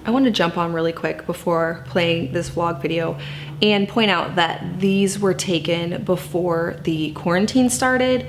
I want to jump on really quick before playing this vlog video and point out that these were taken before the quarantine started.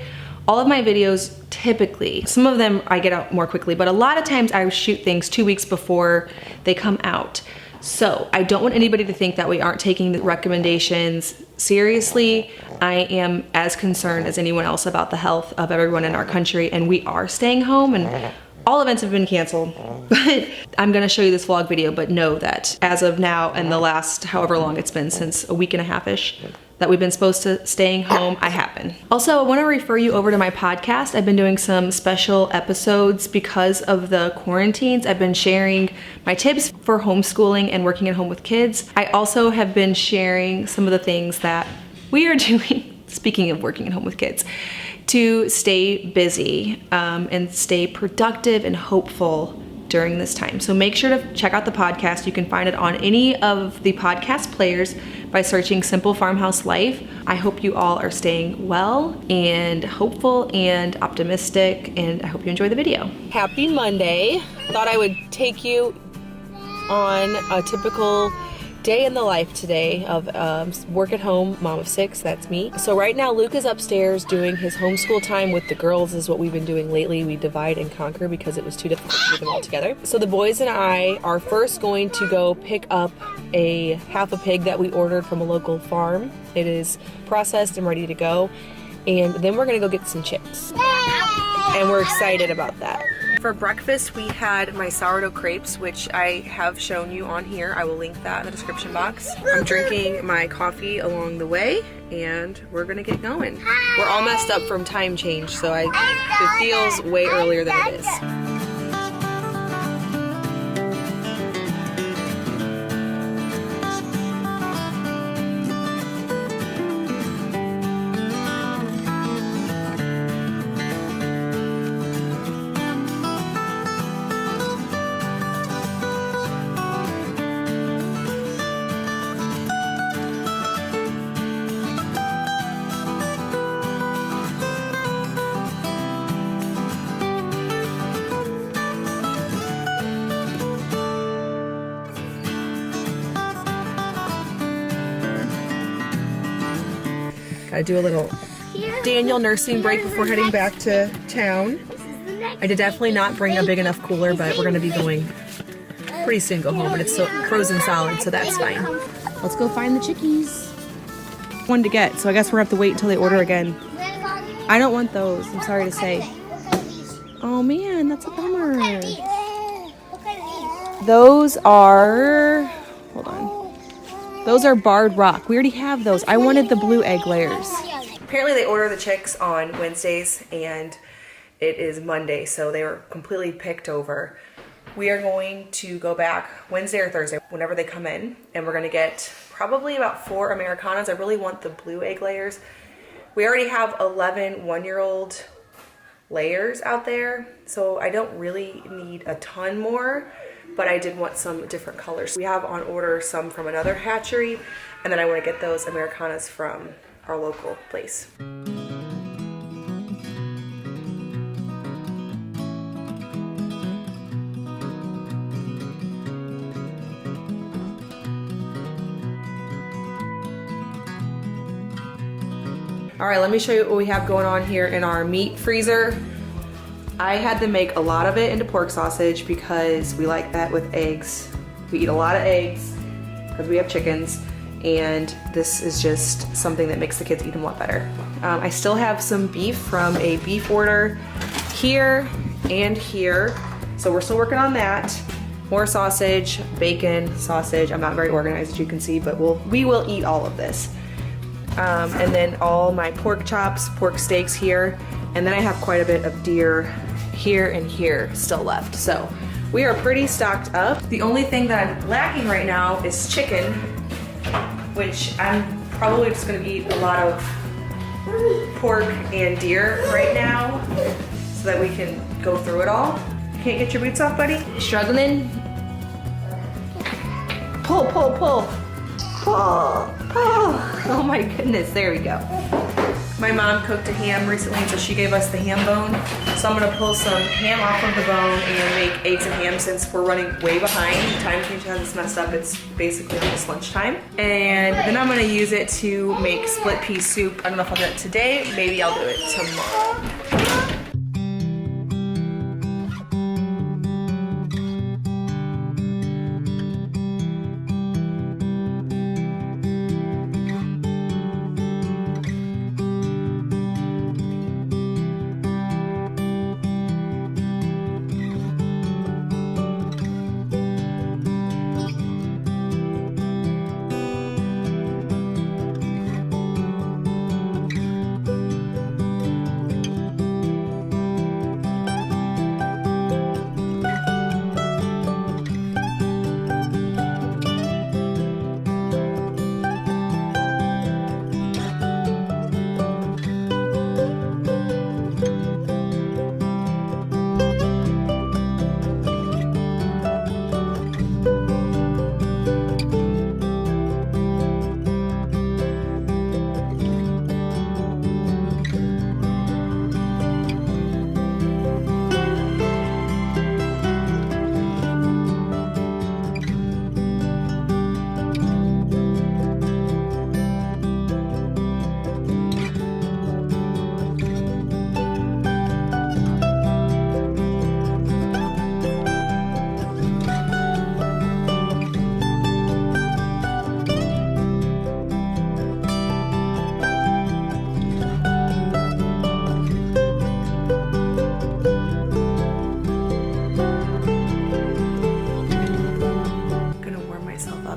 All of my videos typically, some of them I get out more quickly, but a lot of times I shoot things 2 weeks before they come out. So I don't want anybody to think that we aren't taking the recommendations seriously. I am as concerned as anyone else about the health of everyone in our country, and we are staying home, and all events have been canceled. But I'm gonna show you this vlog video, but know that as of now and the last however long it's been, since a week and a half-ish, that we've been supposed to staying home, I have been. Also, I wanna refer you over to my podcast. I've been doing some special episodes because of the quarantines. I've been sharing my tips for homeschooling and working at home with kids. I also have been sharing some of the things that we are doing, speaking of working at home with kids, to stay busy and stay productive and hopeful during this time. So make sure to check out the podcast. You can find it on any of the podcast players by searching Simple Farmhouse Life. I hope you all are staying well and hopeful and optimistic, and I hope you enjoy the video. Happy Monday. Thought I would take you on a typical day in the life today of work at home, mom of 6, that's me. So right now Luke is upstairs doing his homeschool time with the girls, is what we've been doing lately. We divide and conquer because it was too difficult to do them all together. So the boys and I are first going to go pick up a half a pig that we ordered from a local farm. It is processed and ready to go. And then we're gonna go get some chicks. And we're excited about that. For breakfast, we had my sourdough crepes, which I have shown you on here. I will link that in the description box. I'm drinking my coffee along the way, and we're gonna get going. We're all messed up from time change, so it feels way earlier than it is. Gotta do a little Daniel nursing break before heading back to town. I did definitely not bring a big enough cooler, but we're gonna be going pretty soon, go home, and it's so frozen solid, so that's fine. Let's go find the chickies. One to get, so I guess we're gonna have to wait until they order again. I don't want those, I'm sorry to say. Oh man, that's a bummer. Those are, hold on. Those are barred rock. We already have those. I wanted the blue egg layers. Apparently they order the chicks on Wednesdays and it is Monday, so they were completely picked over. We are going to go back Wednesday or Thursday, whenever they come in, and we're gonna get probably about 4 Americanas. I really want the blue egg layers. We already have 11 one-year-old layers out there, so I don't really need a ton more, but I did want some different colors. We have on order some from another hatchery, and then I want to get those Americanas from our local place. All right, let me show you what we have going on here in our meat freezer. I had to make a lot of it into pork sausage because we like that with eggs. We eat a lot of eggs because we have chickens, and this is just something that makes the kids eat them a lot better. I still have some beef from a beef order here and here, so we're still working on that. More sausage, bacon, sausage. I'm not very organized, as you can see, but we will eat all of this. And then all my pork chops, pork steaks here, and then I have quite a bit of deer here and here still left. So we are pretty stocked up. The only thing that I'm lacking right now is chicken, which I'm probably just gonna eat a lot of pork and deer right now so that we can go through it all. Can't get your boots off, buddy? Struggling? Pull, pull, pull. Pull, pull. Oh my goodness, there we go. My mom cooked a ham recently, so she gave us the ham bone. So I'm gonna pull some ham off of the bone and make eggs and ham since we're running way behind. Time change has us messed up. It's basically almost lunchtime. And then I'm gonna use it to make split pea soup. I don't know if I'll do it today. Maybe I'll do it tomorrow.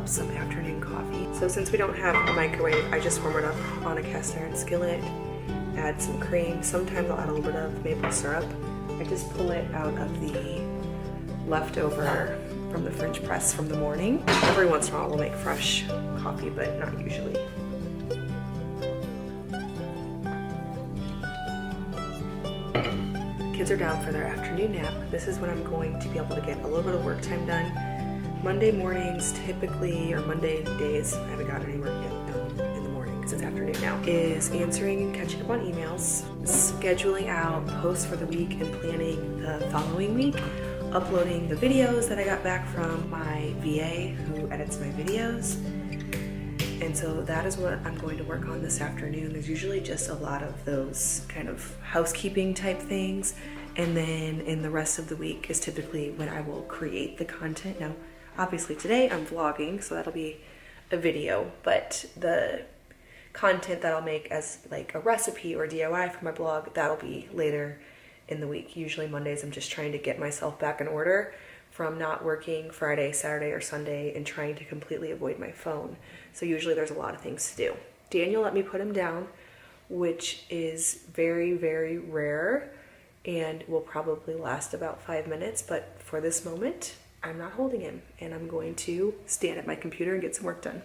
Some afternoon coffee. So since we don't have a microwave, I just warm it up on a cast iron skillet, add some cream. Sometimes I'll add a little bit of maple syrup. I just pull it out of the leftover from the French press from the morning. Every once in a while we'll make fresh coffee, but not usually. Kids are down for their afternoon nap. This is when I'm going to be able to get a little bit of work time done. Monday mornings typically, or Monday days, I haven't got any work yet done in the morning because it's afternoon now, is answering and catching up on emails, scheduling out posts for the week and planning the following week, uploading the videos that I got back from my VA who edits my videos. And so that is what I'm going to work on this afternoon. There's usually just a lot of those kind of housekeeping type things. And then in the rest of the week is typically when I will create the content. Now, obviously today I'm vlogging, so that'll be a video, but the content that I'll make as like a recipe or DIY for my blog, that'll be later in the week. Usually Mondays I'm just trying to get myself back in order from not working Friday, Saturday, or Sunday and trying to completely avoid my phone. So usually there's a lot of things to do. Daniel let me put him down, which is very, very rare and will probably last about 5 minutes, but for this moment, I'm not holding him, and I'm going to stand at my computer and get some work done.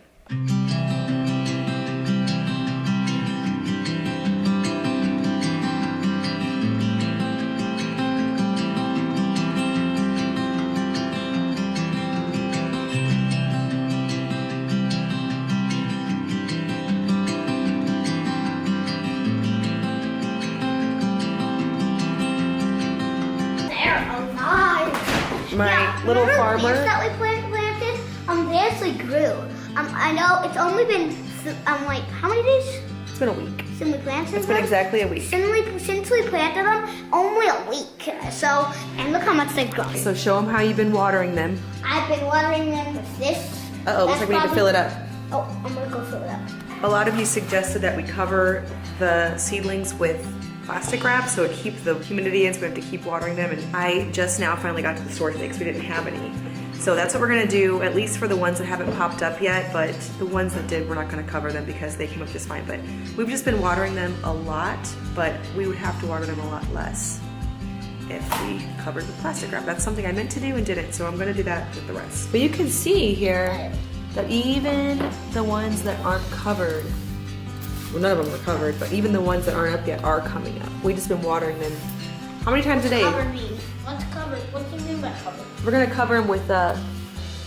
My little farmer that we planted, they actually grew. I know it's only been, like, how many days? It's been a week. Since we planted them? It's been exactly a week. Since we planted them, only a week. So, and look how much they've grown. So show them how you've been watering them. I've been watering them with this. Uh-oh, looks like we need to fill it up. Oh, I'm gonna go fill it up. A lot of you suggested that we cover the seedlings with plastic wrap so it keeps the humidity in, so we have to keep watering them. And I just now finally got to the store today because we didn't have any. So that's what we're gonna do, at least for the ones that haven't popped up yet, but the ones that did, we're not gonna cover them because they came up just fine. But we've just been watering them a lot, but we would have to water them a lot less if we covered with plastic wrap. That's something I meant to do and didn't, so I'm gonna do that with the rest. But you can see here that even the ones that aren't covered, well, none of them are covered, but even the ones that aren't up yet are coming up. We've just been watering them. How many times a day? Cover means? What's covered? What do you mean by covered? We're gonna cover them with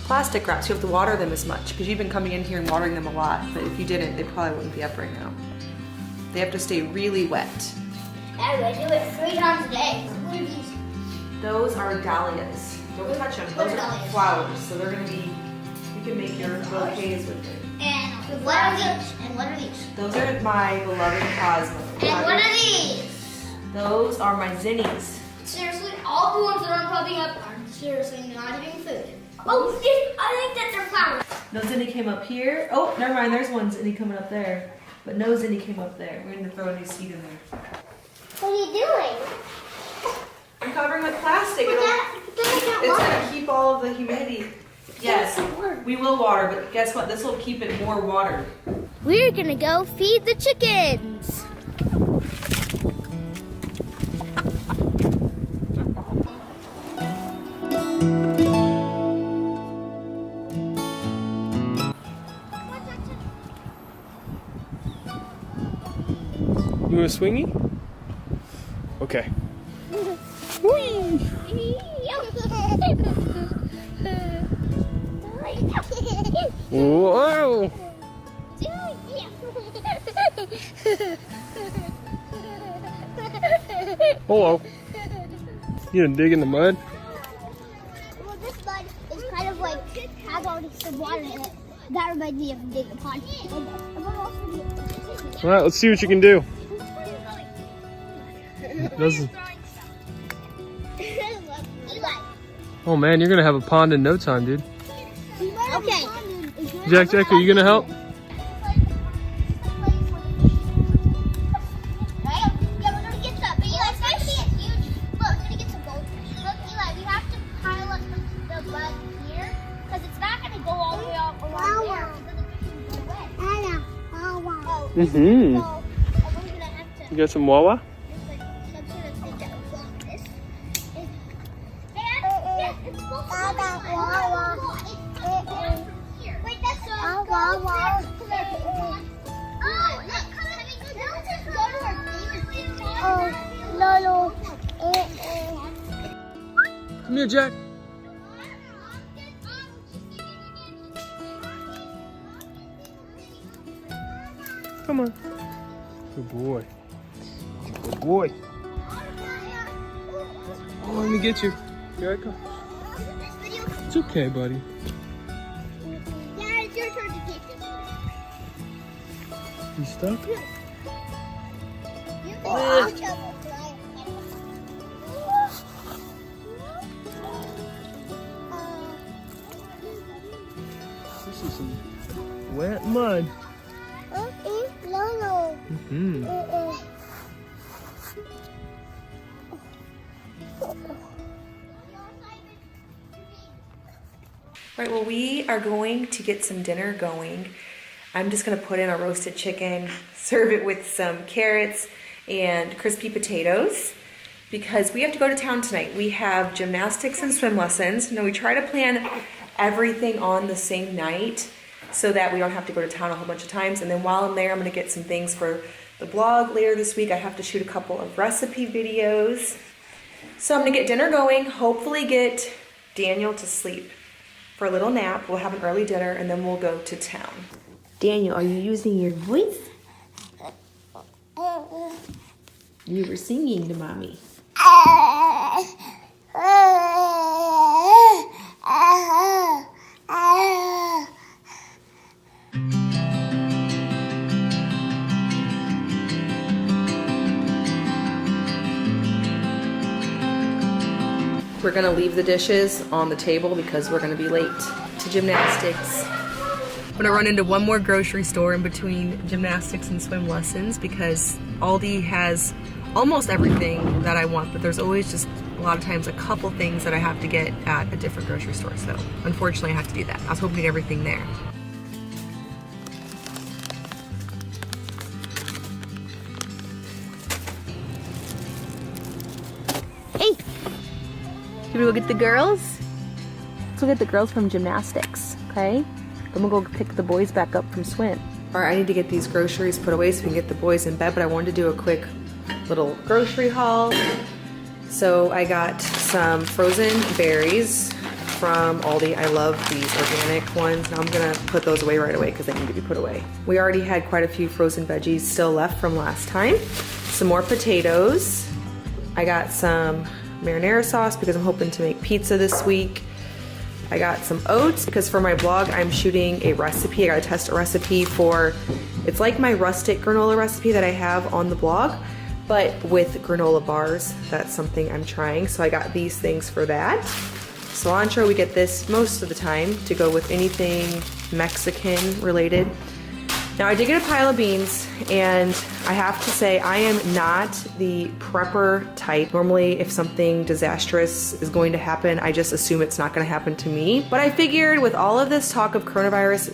plastic wrap, so you have to water them as much, because you've been coming in here and watering them a lot, but if you didn't, they probably wouldn't be up right now. They have to stay really wet. I do it 3 times a day. What are these? Those are dahlias. Don't touch them. What Those are are dahlias? flowers, so they're gonna be. You can make your bouquets with it. And what are these? And what are these? Those are my beloved cosmos. And what are these? Those are my zinnies. Seriously, all the ones that I'm popping up are seriously not even food. Oh, yes, I think that they're flowers. No zinni came up here. Oh, never mind. There's one zinni coming up there, but no zinni came up there. We're gonna throw a new seed in there. What are you doing? I'm covering with plastic. It's gonna keep all of the humidity. Yes, we will water, but guess what? This will keep it more watered. We're gonna go feed the chickens. You want a swingy? Okay. Whoa! Hello. You gonna dig in the mud? Well, this mud is kind of like has already some water in it. That reminds me of digging a pond. All right, let's see what you can do. Doesn't- Oh man, you're gonna have a pond in no time, dude. Okay. Jack, are you gonna help? Mm-hmm. You got some Wawa? Come here, Jack. Come on. Good boy. Good boy. Oh, let me get you. Here I come. It's okay, buddy. Yeah, it's your turn to take this. You stuck? This is some wet mud. Mm-hmm. Right, well, we are going to get some dinner going. I'm just gonna put in a roasted chicken, serve it with some carrots and crispy potatoes because we have to go to town tonight. We have gymnastics and swim lessons. You know, we try to plan everything on the same night so that we don't have to go to town a whole bunch of times. And then while I'm there, I'm gonna get some things for the blog later this week. I have to shoot a couple of recipe videos. So I'm gonna get dinner going, hopefully get Daniel to sleep for a little nap. We'll have an early dinner and then we'll go to town. Daniel, are you using your voice? You were singing to mommy. We're gonna leave the dishes on the table because we're gonna be late to gymnastics. I'm gonna run into one more grocery store in between gymnastics and swim lessons because Aldi has almost everything that I want, but there's always just a lot of times a couple things that I have to get at a different grocery store. So unfortunately I have to do that. I was hoping to get everything there. Hey, should we go get the girls? Let's go get the girls from gymnastics, okay? Then we'll go pick the boys back up from swim. All right, I need to get these groceries put away so we can get the boys in bed, but I wanted to do a quick little grocery haul. So I got some frozen berries, from Aldi. I love these organic ones. Now I'm gonna put those away right away because they need to be put away. We already had quite a few frozen veggies still left from last time. Some more potatoes. I got some marinara sauce because I'm hoping to make pizza this week. I got some oats because for my blog I'm shooting a recipe. I gotta test a recipe for, it's like my rustic granola recipe that I have on the blog, but with granola bars. That's something I'm trying. So I got these things for that. Cilantro, we get this most of the time to go with anything Mexican related. Now I did get a pile of beans, and I have to say I am not the prepper type. Normally if something disastrous is going to happen, I just assume it's not gonna happen to me. But I figured with all of this talk of coronavirus,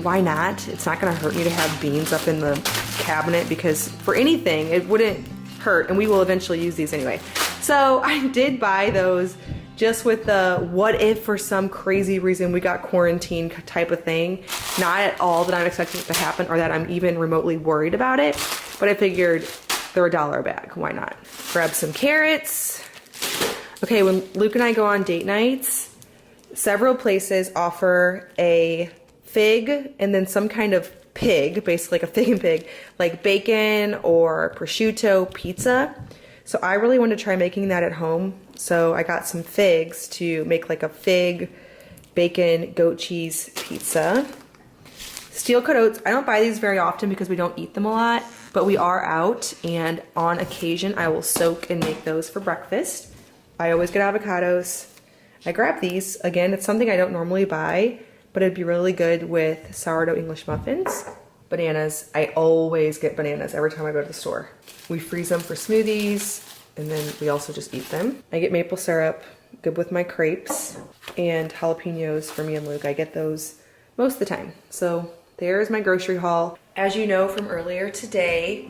why not? It's not gonna hurt me to have beans up in the cabinet, because for anything, it wouldn't hurt, and we will eventually use these anyway. So I did buy those just with the what if for some crazy reason we got quarantined type of thing. Not at all that I'm expecting it to happen or that I'm even remotely worried about it, but I figured they're $1 a bag, why not? Grab some carrots. Okay, when Luke and I go on date nights, several places offer a fig and then some kind of pig, basically like a fig and pig, like bacon or prosciutto pizza. So I really wanted to try making that at home. So I got some figs to make like a fig, bacon, goat cheese pizza. Steel cut oats, I don't buy these very often because we don't eat them a lot, but we are out, and on occasion I will soak and make those for breakfast. I always get avocados. I grabbed these. Again, it's something I don't normally buy, but it'd be really good with sourdough English muffins. Bananas, I always get bananas every time I go to the store. We freeze them for smoothies, and then we also just eat them. I get maple syrup, good with my crepes, and jalapenos for me and Luke. I get those most of the time. So there's my grocery haul. As you know from earlier today,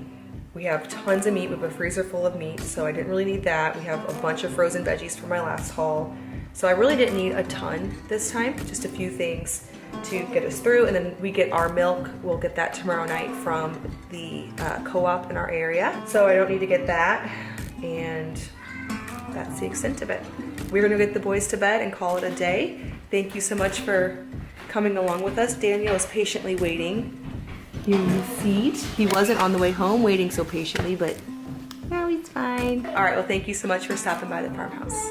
we have tons of meat. We have a freezer full of meat, so I didn't really need that. We have a bunch of frozen veggies from my last haul. So I really didn't need a ton this time, just a few things to get us through. And then we get our milk. We'll get that tomorrow night from the co-op in our area. So I don't need to get that. And that's the extent of it. We're gonna get the boys to bed and call it a day. Thank you so much for coming along with us. Daniel is patiently waiting in the seat. He wasn't on the way home waiting so patiently, but now he's fine. All right, well, thank you so much for stopping by the farmhouse.